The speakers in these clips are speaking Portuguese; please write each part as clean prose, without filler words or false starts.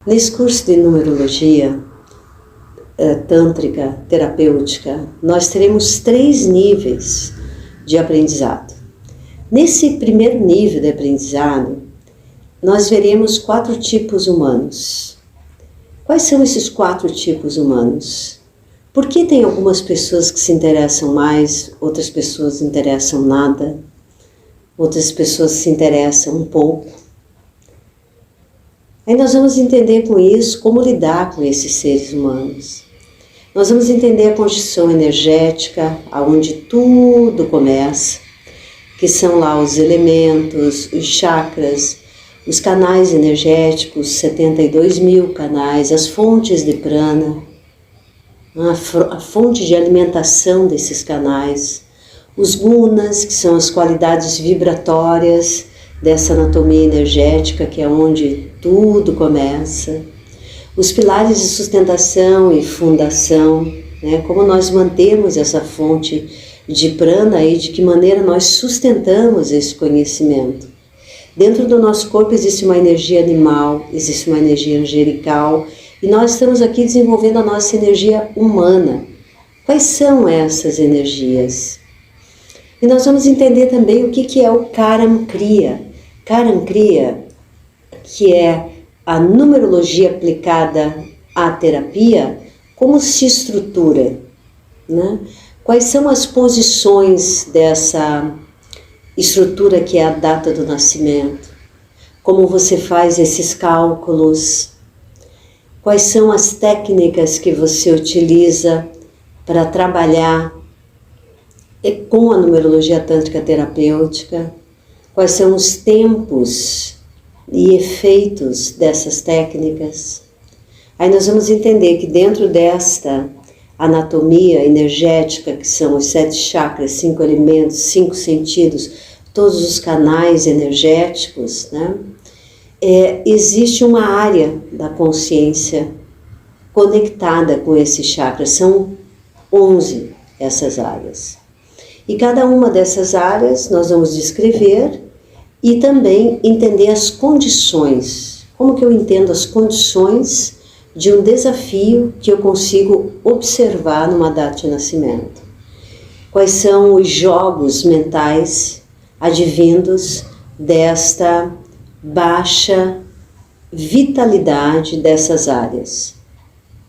Nesse curso de numerologia tântrica, terapêutica, nós teremos 3 níveis de aprendizado. Nesse primeiro nível de aprendizado, nós veremos 4 tipos humanos. Quais são esses 4 tipos humanos? Por que tem algumas pessoas que se interessam mais, outras pessoas se interessam nada, outras pessoas se interessam um pouco? Aí nós vamos entender com isso como lidar com esses seres humanos. Nós vamos entender a constituição energética, aonde tudo começa, que são lá os elementos, os chakras, os canais energéticos, 72 mil canais, as fontes de prana, a fonte de alimentação desses canais, os gunas, que são as qualidades vibratórias dessa anatomia energética, que é onde tudo começa, os pilares de sustentação e fundação, né? Como nós mantemos essa fonte de prana e de que maneira nós sustentamos esse conhecimento. Dentro do nosso corpo existe uma energia animal, existe uma energia angelical, e nós estamos aqui desenvolvendo a nossa energia humana. Quais são essas energias? E nós vamos entender também o que é o Karam Kriya. Karam Kriya, que é a numerologia aplicada à terapia, como se estrutura, né? Quais são as posições dessa estrutura que é a data do nascimento? Como você faz esses cálculos? Quais são as técnicas que você utiliza para trabalhar com a numerologia tântrica terapêutica? Quais são os tempos e efeitos dessas técnicas? Aí nós vamos entender que dentro desta anatomia energética, que são os 7 chakras, 5 elementos, 5 sentidos, todos os canais energéticos, né? Existe uma área da consciência conectada com esses chakras. São 11 essas áreas. E cada uma dessas áreas nós vamos descrever e também entender as condições. Como que eu entendo as condições de um desafio que eu consigo observar numa data de nascimento? Quais são os jogos mentais advindos desta baixa vitalidade dessas áreas?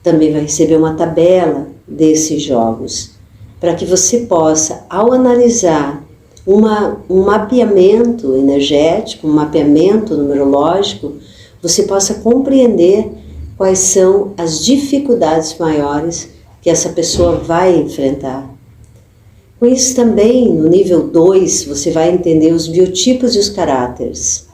Também vai receber uma tabela desses jogos, para que você possa, ao analisar um mapeamento energético, um mapeamento numerológico, você possa compreender quais são as dificuldades maiores que essa pessoa vai enfrentar. Com isso também, no nível 2, você vai entender os biotipos e os caráteres.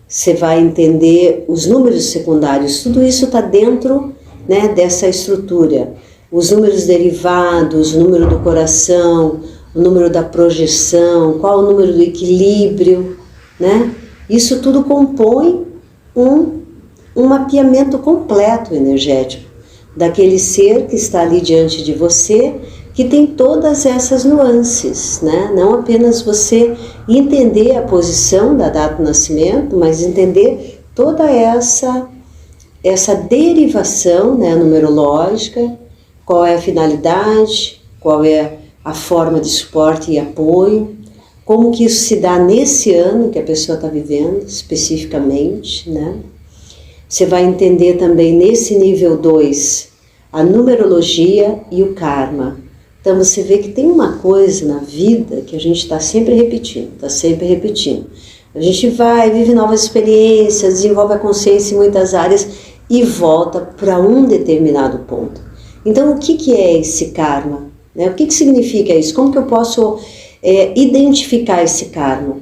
Você vai entender os números secundários, tudo isso está dentro, né, dessa estrutura. Os números derivados, o número do coração, o número da projeção, qual o número do equilíbrio, né? Isso tudo compõe um mapeamento completo energético daquele ser que está ali diante de você, que tem todas essas nuances, né? Não apenas você entender a posição da data do nascimento, mas entender toda essa derivação, né, numerológica, qual é a finalidade, qual é a forma de suporte e apoio, como que isso se dá nesse ano que a pessoa está vivendo especificamente, né? Você vai entender também nesse nível 2 a numerologia e o karma. Então você vê que tem uma coisa na vida que a gente está sempre repetindo, A gente vai, vive novas experiências, desenvolve a consciência em muitas áreas e volta para um determinado ponto. Então o que é esse karma? O que significa isso? Como que eu posso identificar esse karma?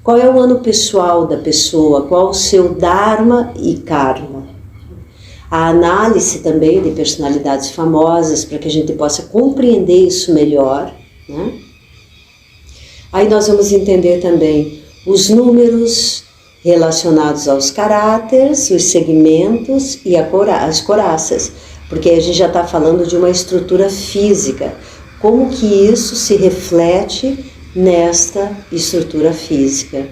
Qual é o ano pessoal da pessoa? Qual o seu dharma e karma? A análise também de personalidades famosas, para que a gente possa compreender isso melhor, né? Aí nós vamos entender também os números relacionados aos caráteres, os segmentos e as coraças, porque a gente já está falando de uma estrutura física. Como que isso se reflete nesta estrutura física?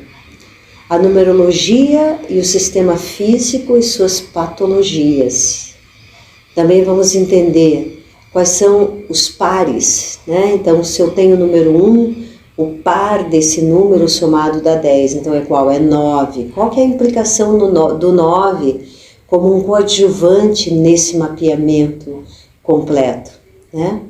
a numerologia e o sistema físico e suas patologias. Também vamos entender quais são os pares, né? Então, se eu tenho o número 1, o par desse número somado dá 10, então é qual? É 9. Qual que é a implicação do 9 como um coadjuvante nesse mapeamento completo, né?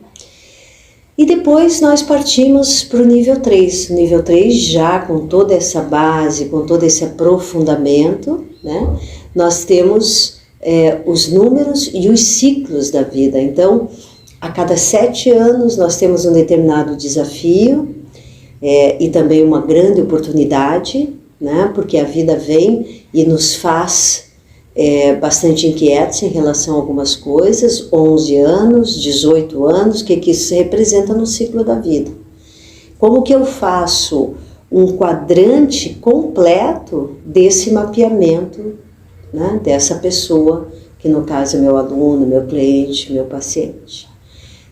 E depois nós partimos para o nível 3. O nível 3 já com toda essa base, com todo esse aprofundamento, né? Nós temos os números e os ciclos da vida. Então, a cada 7 anos nós temos um determinado desafio e também uma grande oportunidade, né? Porque a vida vem e nos faz bastante inquietos em relação a algumas coisas. 11 anos, 18 anos, o que isso representa no ciclo da vida. Como que eu faço um quadrante completo desse mapeamento, né, dessa pessoa, que no caso é meu aluno, meu cliente, meu paciente.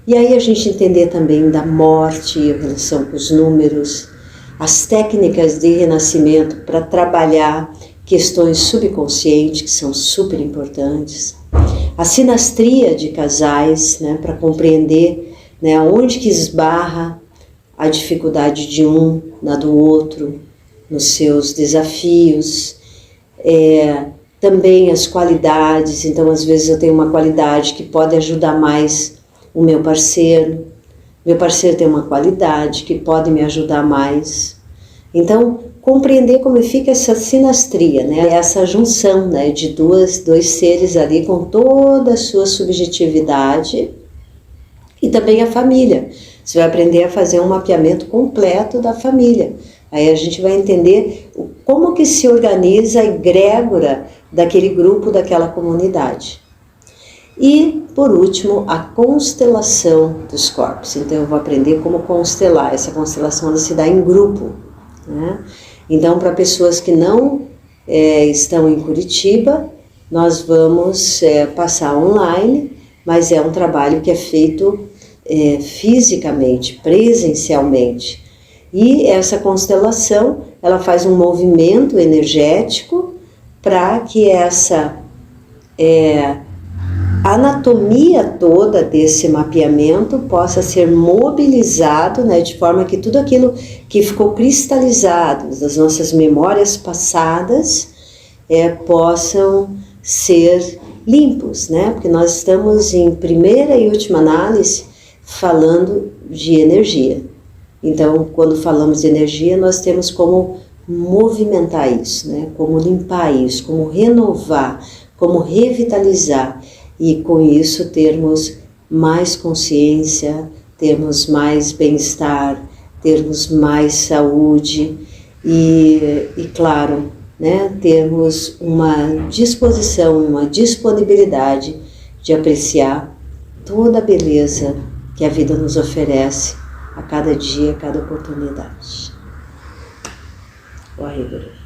E aí a gente entender também da morte em relação com os números, as técnicas de renascimento para trabalhar questões subconscientes, que são super importantes, a sinastria de casais, né, para compreender, né, onde que esbarra a dificuldade de um na do outro, nos seus desafios, também as qualidades. Então, às vezes eu tenho uma qualidade que pode ajudar mais o meu parceiro tem uma qualidade que pode me ajudar mais. Então, compreender como fica essa sinastria, né? Essa junção, né, de dois seres ali com toda a sua subjetividade, e também a família. Você vai aprender a fazer um mapeamento completo da família. Aí a gente vai entender como que se organiza a egrégora daquele grupo, daquela comunidade. E, por último, a constelação dos corpos. Então eu vou aprender como constelar. Essa constelação ela se dá em grupo, né? Então, para pessoas que não estão em Curitiba, nós vamos passar online, mas é um trabalho que é feito fisicamente, presencialmente. E essa constelação, ela faz um movimento energético para que essa anatomia toda desse mapeamento possa ser mobilizado, né, de forma que tudo aquilo que ficou cristalizado das nossas memórias passadas possam ser limpos, né? Porque nós estamos em primeira e última análise falando de energia. Então, quando falamos de energia, nós temos como movimentar isso, né? Como limpar isso, como renovar, como revitalizar. E com isso termos mais consciência, termos mais bem-estar, termos mais saúde e claro, né, termos uma disposição, uma disponibilidade de apreciar toda a beleza que a vida nos oferece a cada dia, a cada oportunidade. Waheguru.